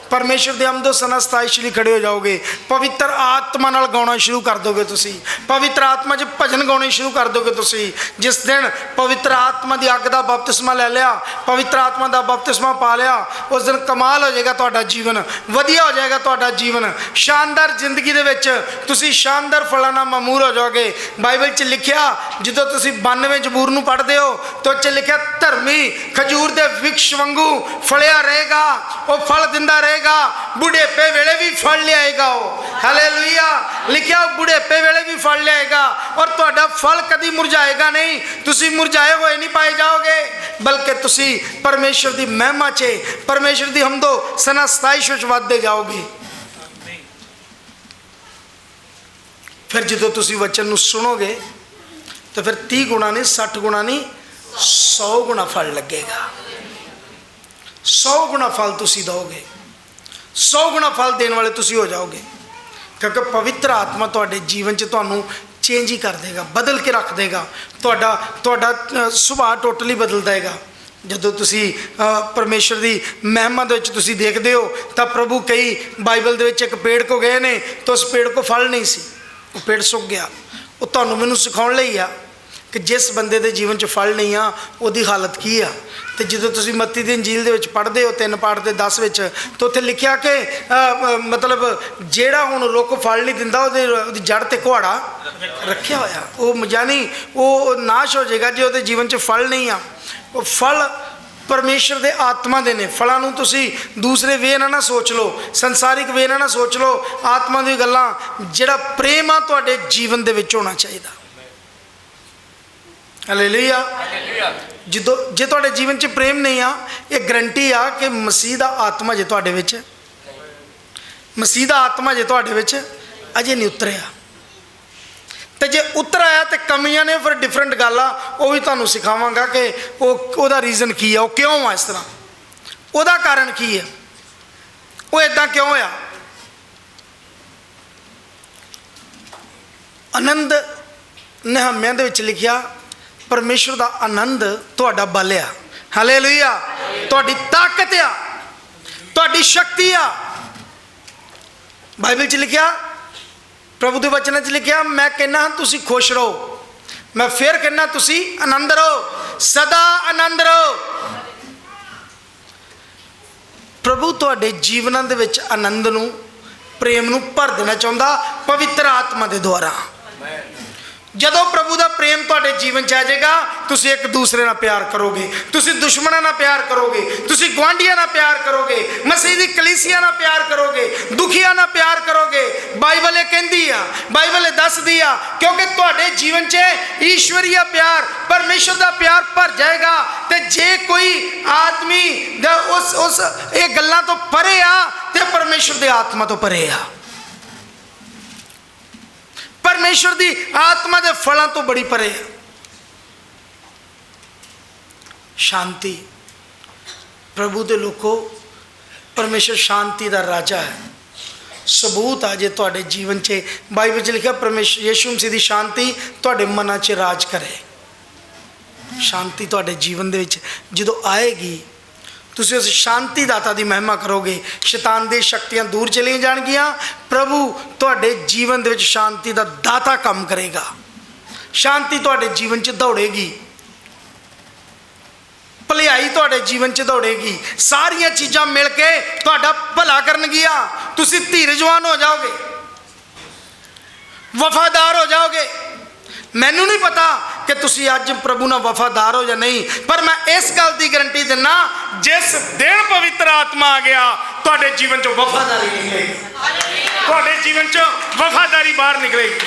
ਪਰਮੇਸ਼ਰ ਦੇ ਹਮਦੋਸਾਨਾ 27 ਲਈ ਖੜੇ ਹੋ ਜਾਓਗੇ। ਪਵਿੱਤਰ ਆਤਮਾ ਨਾਲ ਗਾਉਣਾ ਸ਼ੁਰੂ ਕਰ ਦੋਗੇ, ਤੁਸੀਂ ਪਵਿੱਤਰ ਆਤਮਾ 'ਚ ਭਜਨ ਗਾਉਣੇ ਸ਼ੁਰੂ ਕਰ ਦੋਗੇ। ਤੁਸੀਂ ਜਿਸ ਦਿਨ ਪਵਿੱਤਰ ਆਤਮਾ ਦੀ ਅੱਗ ਦਾ ਬਪਤਿਸਮਾ ਲੈ ਲਿਆ, ਪਵਿੱਤਰ ਆਤਮਾ ਦਾ ਬਪਤਿਸਮਾ ਪਾ ਲਿਆ, ਉਸ ਦਿਨ ਕਮਾਲ ਹੋ ਜਾਏਗਾ ਤੁਹਾਡਾ ਜੀਵਨ, ਵਧੀਆ ਹੋ ਜਾਏਗਾ ਤੁਹਾਡਾ ਜੀਵਨ। ਸ਼ਾਨਦਾਰ ਜ਼ਿੰਦਗੀ ਦੇ ਵਿੱਚ ਤੁਸੀਂ ਸ਼ਾਨਦਾਰ ਫਲਾਂ ਨਾਲ ਮਾਮੂਰ ਹੋ ਜਾਓਗੇ। ਬਾਈਬਲ 'ਚ ਲਿਖਿਆ, ਜਦੋਂ ਤੁਸੀਂ 92 ਜ਼ਬੂਰ ਨੂੰ ਪੜ੍ਹਦੇ ਹੋ ਤਾਂ ਉਹ 'ਚ ਲਿਖਿਆ, ਧਰਮੀ ਖਜੂਰ ਦੇ ਵਿਕਸ਼ ਵਾਂਗੂ ਫਲਿਆ ਰਹੇਗਾ, ਉਹ ਫਲ ਦਿੰਦਾ ਰਹੇਗਾ। ਹੋਏਗਾ, ਬੁਢੇਪੇ ਵੇਲੇ ਵੀ ਫਲ ਲਿਆਏਗਾ ਉਹ। ਹਾਲੇਲੂਇਆ। ਲਿਖਿਆ ਬੁਢੇਪੇ ਵੇਲੇ ਵੀ ਫਲ ਲਿਆਏਗਾ, ਔਰ ਤੁਹਾਡਾ ਫਲ ਕਦੀ ਮੁਰਝਾਏਗਾ ਨਹੀਂ। ਤੁਸੀਂ ਮੁਰਝਾਏ ਹੋਏ ਨਹੀਂ ਪਾਏ ਜਾਓਗੇ, ਬਲਕਿ ਤੁਸੀਂ ਪਰਮੇਸ਼ਰ ਦੀ ਮਹਿਮਾ 'ਚ, ਪਰਮੇਸ਼ਰ ਦੀ ਹਮਦੋ ਸਨਾ ਸਤਾਇਸ਼ ਵਿੱਚ ਵੱਧਦੇ ਜਾਓਗੇ। ਫਿਰ ਜਦੋਂ ਤੁਸੀਂ ਵਚਨ ਨੂੰ ਸੁਣੋਗੇ ਤਾਂ ਫਿਰ 30 ਗੁਣਾ ਨਹੀਂ, 60 ਗੁਣਾ ਨਹੀਂ, 100 ਗੁਣਾ ਫਲ ਲੱਗੇਗਾ। 100 ਗੁਣਾ ਫਲ ਤੁਸੀਂ ਦਿਓਗੇ, 100 ਗੁਣਾ ਫਲ ਦੇਣ ਵਾਲੇ ਤੁਸੀਂ ਹੋ ਜਾਓਗੇ, ਕਿਉਂਕਿ ਪਵਿੱਤਰ ਆਤਮਾ ਤੁਹਾਡੇ ਜੀਵਨ 'ਚ ਤੁਹਾਨੂੰ ਚੇਂਜ ਹੀ ਕਰ ਦੇਗਾ, ਬਦਲ ਕੇ ਰੱਖ ਦੇਗਾ। ਤੁਹਾਡਾ ਸੁਭਾਅ ਟੋਟਲੀ ਬਦਲ ਦੇਗਾ। ਜਦੋਂ ਤੁਸੀਂ ਪਰਮੇਸ਼ਰ ਦੀ ਮਹਿਮਾ ਦੇ ਵਿੱਚ ਤੁਸੀਂ ਦੇਖਦੇ ਹੋ ਤਾਂ ਪ੍ਰਭੂ ਕਈ ਬਾਈਬਲ ਦੇ ਵਿੱਚ ਇੱਕ ਪੇੜ ਕੋ ਗਏ ਨੇ ਤਾਂ ਉਸ ਪੇੜ ਕੋ ਫਲ ਨਹੀਂ ਸੀ, ਉਹ ਪੇੜ ਸੁੱਕ ਗਿਆ। ਉਹ ਤੁਹਾਨੂੰ ਮੈਨੂੰ ਸਿਖਾਉਣ ਲਈ ਆ ਕਿ ਜਿਸ ਬੰਦੇ ਦੇ ਜੀਵਨ 'ਚ ਫਲ ਨਹੀਂ ਆ ਉਹਦੀ ਹਾਲਤ ਕੀ ਆ। ਤੇ ਜਦੋਂ ਤੁਸੀਂ ਮੱਤੀ ਦੀ ਇੰਜੀਲ ਦੇ ਵਿੱਚ ਪੜ੍ਹਦੇ ਹੋ 3 ਪਾਠ ਦੇ 10 ਵਿੱਚ, ਤਾਂ ਉੱਥੇ ਲਿਖਿਆ ਕਿ ਮਤਲਬ ਜਿਹੜਾ ਹੁਣ ਰੁੱਖ ਫਲ ਨਹੀਂ ਦਿੰਦਾ ਉਹਦੀ ਜੜ੍ਹ ਤੇ ਕੁਹਾੜਾ ਰੱਖਿਆ ਹੋਇਆ, ਉਹ ਯਾਨੀ ਉਹ ਨਾਸ਼ ਹੋ ਜਾਏਗਾ ਜੇ ਉਹਦੇ ਜੀਵਨ 'ਚ ਫਲ ਨਹੀਂ ਆ। ਉਹ ਫਲ ਪਰਮੇਸ਼ਰ ਦੇ ਆਤਮਾ ਦੇ ਨੇ। ਫਲਾਂ ਨੂੰ ਤੁਸੀਂ ਦੂਸਰੇ ਵੇ ਨਾਲ ਨਾ ਸੋਚ ਲਓ, ਸੰਸਾਰਿਕ ਵੇ ਨਾਲ ਨਾ ਸੋਚ ਲਓ, ਆਤਮਾ ਦੀ ਗੱਲਾਂ, ਜਿਹੜਾ ਪ੍ਰੇਮ ਆ ਤੁਹਾਡੇ ਜੀਵਨ ਦੇ ਵਿੱਚ ਹੋਣਾ ਚਾਹੀਦਾ। ਹਾਲੇਲੂਇਆ। ਜਦੋਂ ਜੇ ਤੁਹਾਡੇ ਜੀਵਨ 'ਚ ਪ੍ਰੇਮ ਨਹੀਂ ਆ, ਇਹ ਗਰੰਟੀ ਆ ਕਿ ਮਸੀਹ ਦਾ ਆਤਮਾ ਜੇ ਤੁਹਾਡੇ ਵਿੱਚ, ਮਸੀਹ ਦਾ ਆਤਮਾ ਜੇ ਤੁਹਾਡੇ ਵਿੱਚ ਅਜੇ ਨਹੀਂ ਉਤਰਿਆ। ਤੇ ਜੇ ਉਤਰ ਆਇਆ ਤੇ ਕਮੀਆਂ ਨੇ, ਫਿਰ ਡਿਫਰੈਂਟ ਗੱਲ ਆ, ਉਹ ਵੀ ਤੁਹਾਨੂੰ ਸਿਖਾਵਾਂਗਾ ਕਿ ਉਹਦਾ ਰੀਜ਼ਨ ਕੀ ਆ, ਉਹ ਕਿਉਂ ਆ ਇਸ ਤਰ੍ਹਾਂ, ਉਹਦਾ ਕਾਰਨ ਕੀ ਹੈ, ਉਹ ਇਦਾਂ ਕਿਉਂ ਹੋਇਆ। ਆਨੰਦ ਨਹਮਿਆਂ ਦੇ ਵਿੱਚ ਲਿਖਿਆ ਪਰਮੇਸ਼ਰ ਦਾ ਆਨੰਦ ਤੁਹਾਡਾ ਬਲ ਆ। ਹਾਲੇਲੂਇਆ। ਤੁਹਾਡੀ ਤਾਕਤ ਆ, ਤੁਹਾਡੀ ਸ਼ਕਤੀ ਆ। ਬਾਈਬਲ 'ਚ ਲਿਖਿਆ, ਪ੍ਰਭੂ ਦੇ ਵਚਨਾਂ 'ਚ ਲਿਖਿਆ, ਮੈਂ ਕਹਿੰਦਾ ਤੁਸੀਂ ਖੁਸ਼ ਰਹੋ, ਮੈਂ ਫਿਰ ਕਹਿੰਦਾ ਤੁਸੀਂ ਆਨੰਦ ਰਹੋ, ਸਦਾ ਆਨੰਦ ਰਹੋ। ਪ੍ਰਭੂ ਤੁਹਾਡੇ ਜੀਵਨਾਂ ਦੇ ਵਿੱਚ ਆਨੰਦ ਨੂੰ, ਪ੍ਰੇਮ ਨੂੰ ਭਰ ਦੇਣਾ ਚਾਹੁੰਦਾ ਪਵਿੱਤਰ ਆਤਮਾ ਦੇ ਦੁਆਰਾ। ਜਦੋਂ ਪ੍ਰਭੂ ਦਾ ਪ੍ਰੇਮ ਤੁਹਾਡੇ ਜੀਵਨ 'ਚ ਆ ਜਾਏਗਾ, ਤੁਸੀਂ ਇੱਕ ਦੂਸਰੇ ਨਾਲ ਪਿਆਰ ਕਰੋਗੇ, ਤੁਸੀਂ ਦੁਸ਼ਮਣਾਂ ਨਾਲ ਪਿਆਰ ਕਰੋਗੇ, ਤੁਸੀਂ ਗੁਆਂਢੀਆਂ ਨਾਲ ਪਿਆਰ ਕਰੋਗੇ, ਮਸੀਹ ਦੀ ਕਲੀਸਿਆ ਨਾਲ ਪਿਆਰ ਕਰੋਗੇ, ਦੁਖੀਆਂ ਨਾਲ ਪਿਆਰ ਕਰੋਗੇ। ਬਾਈਬਲ ਇਹ ਕਹਿੰਦੀ ਆ, ਬਾਈਬਲ ਇਹ ਦੱਸਦੀ ਆ, ਕਿਉਂਕਿ ਤੁਹਾਡੇ ਜੀਵਨ 'ਚ ਈਸ਼ਵਰੀय ਪਿਆਰ, ਪਰਮੇਸ਼ਰ ਦਾ ਪਿਆਰ ਭਰ ਜਾਏਗਾ। ਤੇ ਜੇ ਕੋਈ ਆਦਮੀ ਉਸ ਇਹ ਗੱਲਾਂ ਤੋਂ ਪਰੇ ਆ ਤੇ ਪਰਮੇਸ਼ਰ ਦੇ ਆਤਮਾ ਤੋਂ ਪਰੇ ਆ, ਪਰਮੇਸ਼ਰ ਦੀ ਆਤਮਾ ਦੇ ਫਲਾਂ ਤੋਂ ਬੜੀ ਪਰੇ ਹੈ। ਸ਼ਾਂਤੀ। ਪ੍ਰਭੂ ਦੇ ਲੋਕੋ, ਪਰਮੇਸ਼ਰ ਸ਼ਾਂਤੀ ਦਾ ਰਾਜਾ ਹੈ। ਸਬੂਤ ਆ ਜੇ ਤੁਹਾਡੇ ਜੀਵਨ 'ਚ ਬਾਈਬਲ 'ਚ ਲਿਖਿਆ ਪਰਮੇਸ਼ਰ ਯਿਸੂ ਮਸੀਹ ਦੀ ਸ਼ਾਂਤੀ ਤੁਹਾਡੇ ਮਨਾਂ 'ਚ ਰਾਜ ਕਰੇ। ਸ਼ਾਂਤੀ ਤੁਹਾਡੇ ਜੀਵਨ ਦੇ ਵਿੱਚ ਜਦੋਂ ਆਏਗੀ, ਤੁਸੀਂ ਉਸ ਸ਼ਾਂਤੀ ਦਾਤਾ ਦੀ ਮਹਿਮਾ ਕਰੋਗੇ, ਸ਼ੈਤਾਨ ਦੀਆਂ ਸ਼ਕਤੀਆਂ ਦੂਰ ਚਲੀਆਂ ਜਾਣਗੀਆਂ। ਪ੍ਰਭੂ ਤੁਹਾਡੇ ਜੀਵਨ ਦੇ ਵਿੱਚ ਸ਼ਾਂਤੀ ਦਾ ਦਾਤਾ ਕੰਮ ਕਰੇਗਾ, ਸ਼ਾਂਤੀ ਤੁਹਾਡੇ ਜੀਵਨ 'ਚ ਦੌੜੇਗੀ, ਭਲਾਈ ਤੁਹਾਡੇ ਜੀਵਨ 'ਚ ਦੌੜੇਗੀ। ਸਾਰੀਆਂ ਚੀਜ਼ਾਂ ਮਿਲ ਕੇ ਤੁਹਾਡਾ ਭਲਾ ਕਰਨਗੀਆਂ। ਤੁਸੀਂ ਧੀਰਜਵਾਨ ਹੋ ਜਾਓਗੇ, ਵਫਾਦਾਰ ਹੋ ਜਾਓਗੇ। ਮੈਨੂੰ ਨਹੀਂ ਪਤਾ ਕਿ ਤੁਸੀਂ ਅੱਜ ਪ੍ਰਭੂ ਨਾਲ ਵਫਾਦਾਰ ਹੋ ਜਾਂ ਨਹੀਂ, ਪਰ ਮੈਂ ਇਸ ਗੱਲ ਦੀ ਗਰੰਟੀ ਦਿੰਦਾ, ਜਿਸ ਦਿਨ ਪਵਿੱਤਰ ਆਤਮਾ ਆ ਗਿਆ ਤੁਹਾਡੇ ਜੀਵਨ 'ਚੋਂ ਵਫਾਦਾਰੀ ਨਿਕਲੇਗੀ, ਤੁਹਾਡੇ ਜੀਵਨ 'ਚੋਂ ਵਫਾਦਾਰੀ ਬਾਹਰ ਨਿਕਲੇਗੀ,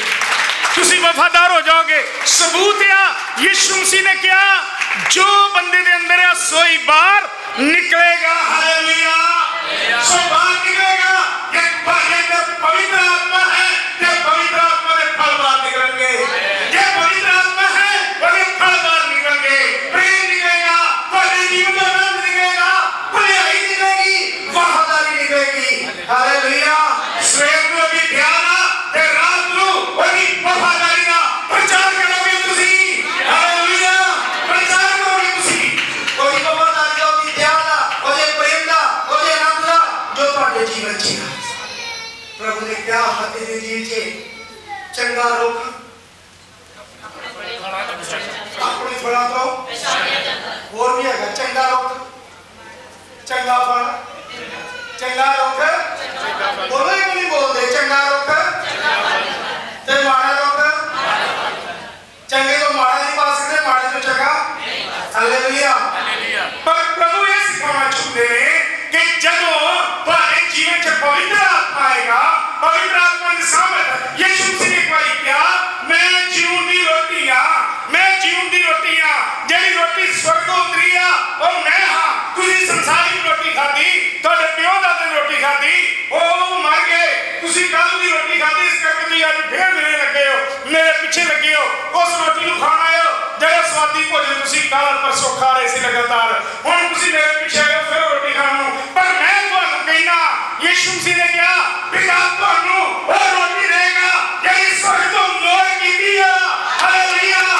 ਤੁਸੀਂ ਵਫਾਦਾਰ ਹੋ ਜਾਓਗੇ। ਸਬੂਤ ਆ, ਯਿਸੂ ਮਸੀਹ ਨੇ ਕਿਹਾ ਜੋ ਬੰਦੇ ਦੇ ਅੰਦਰ ਆ ਸੋਈ ਬਾਹਰ ਨਿਕਲੇਗਾ। ਹਾਲੇਲੂਇਆ। ਸੋ ਬਾਹਰ ਨਿਕਲੇਗਾ। ਕਿ ਭਾਵੇਂ ਪਵਿੱਤਰ ਆਤਮਾ ਹੈ ਤੇ ਪਵਿੱਤਰ ਆਤਮਾ ਦੇ ਫਲ ਬਾਹਰ ਨਿਕਲਣਗੇ। ਜੇ ਪਵਿੱਤਰ ਆਤਮਾ ਹੈ ਉਹਦੇ ਫਲ ਬਾਹਰ ਨਿਕਲਣਗੇ। ਪ੍ਰੇਮ ਨਿਕਲੇਗਾ, ਤੁਹਾਡੇ ਜੀਵਨ ਦਾ ਆਨੰਦ ਨਿਕਲੇਗਾ, ਭਲਾਈ ਨਿਕਲੇਗੀ, ਵਫਾਦਾਰੀ ਨਿਕਲੇਗੀ। ਹਾਲੇਲੂਇਆ। ਸਵੇਰ ਨੂੰ ਵੀ ਧਿਆਨ ਆ ਤੇ ਰਾਤ ਨੂੰ ਉਹਦੀ ਵਫਾਦਾਰੀ ਦਾ ਪ੍ਰਚਾਰ ਕਰੋਗੇ ਤੁਸੀਂ। ਹਾਲੇਲੂਇਆ। ਪ੍ਰਚਾਰ ਕਰੋਗੇ ਤੁਸੀਂ ਉਹਦੀ ਵਫਾਦਾਰੀ ਦਾ, ਉਹਦੀ ਧਿਆਨ ਦਾ, ਉਹਦੇ ਪ੍ਰੇਮ ਦਾ, ਉਹਦੇ ਆਨੰਦ ਦਾ ਜੋ ਤੁਹਾਡੇ ਜੀਵਨ 'ਚ ਹੈ। ਪ੍ਰਭੂ ਨੇ ਕਿਹਾ ਮੱਤੀ ਦੀ ਇੰਜੀਲ 'ਚ, ਚੰਗਾ ਰੁੱਖ ਆਪਣੀ ਫਲਾਂ ਤੋਂ ਪਛਾਣਿਆ ਜਾਂਦਾ। ਹੋਰ ਵੀ ਹੈਗਾ, ਚੰਗਾ ਰੁੱਖ ਚੰਗਾ ਫਲ, ਚੰਗਾ ਰੁੱਖ ਬੋਲੋ ਹੀ ਨਹੀਂ ਬੋਲਦੇ। ਚੰਗਾ ਰੁੱਖ ਤੇ ਮਾੜਾ ਰੁੱਖ, ਚੰਗੇ ਤੋਂ ਮਾੜਾ ਨਹੀਂ ਪਾ ਸਕਦੇ, ਮਾੜੇ ਤੋਂ ਚੰਗਾ। ਹਾਲੇਲੂਇਆ। ਪਰ ਪ੍ਰਭੂ ਇਹ ਸਿਖਾਉਣਾ ਚਾਹੁੰਦੇ ਨੇ ਕਿ ਜਦੋਂ ਤੁਹਾਡੇ ਪਵਿੱਤਰ ਆਤਮਾ ਦੀ ਸਾਮਰਥ। ਯਿਸੂ ਮਸੀਹ ਨੇ ਇੱਕ ਵਾਰੀ ਕਿਹਾ, ਮੈਂ ਜੀਵਨ ਦੀ ਰੋਟੀ ਆ, ਮੈਂ ਜੀਵਨ ਦੀ ਰੋਟੀ ਆ, ਜਿਹੜੀ ਰੋਟੀ ਸਵਰਗੋਂ ਉਤਰੀ ਆ ਉਹ ਮੈਂ ਹਾਂ। ਤੁਸੀਂ ਸੰਸਾਰਿਕ ਰੋਟੀ ਖਾਧੀ, ਤੁਹਾਡੇ ਪਿਓ ਦਾਦੇ ਨੇ ਰੋਟੀ ਖਾਧੀ, ਉਹ ਮਰ ਗਏ, ਤੁਸੀਂ ਕੱਲ੍ਹ ਦੀ ਰੋਟੀ ਖਾਧੀ, ਇਸ ਕਰਕੇ ਤੁਸੀਂ ਅੱਜ ਫੇਰ ਮੇਰੇ ਲੱਗੇ ਹੋ, ਮੇਰੇ ਪਿੱਛੇ ਲੱਗੇ ਹੋ, ਉਸ ਰੋਟੀ ਨੂੰ ਖਾਣ ਆਏ ਹੋ ਜਿਹੜਾ ਸਵਾਦੀ ਭੋਜਨ ਤੁਸੀਂ ਕੱਲ੍ਹ ਪਰਸੋਂ ਖਾ ਰਹੇ ਸੀ ਲਗਾਤਾਰ। ਹੁਣ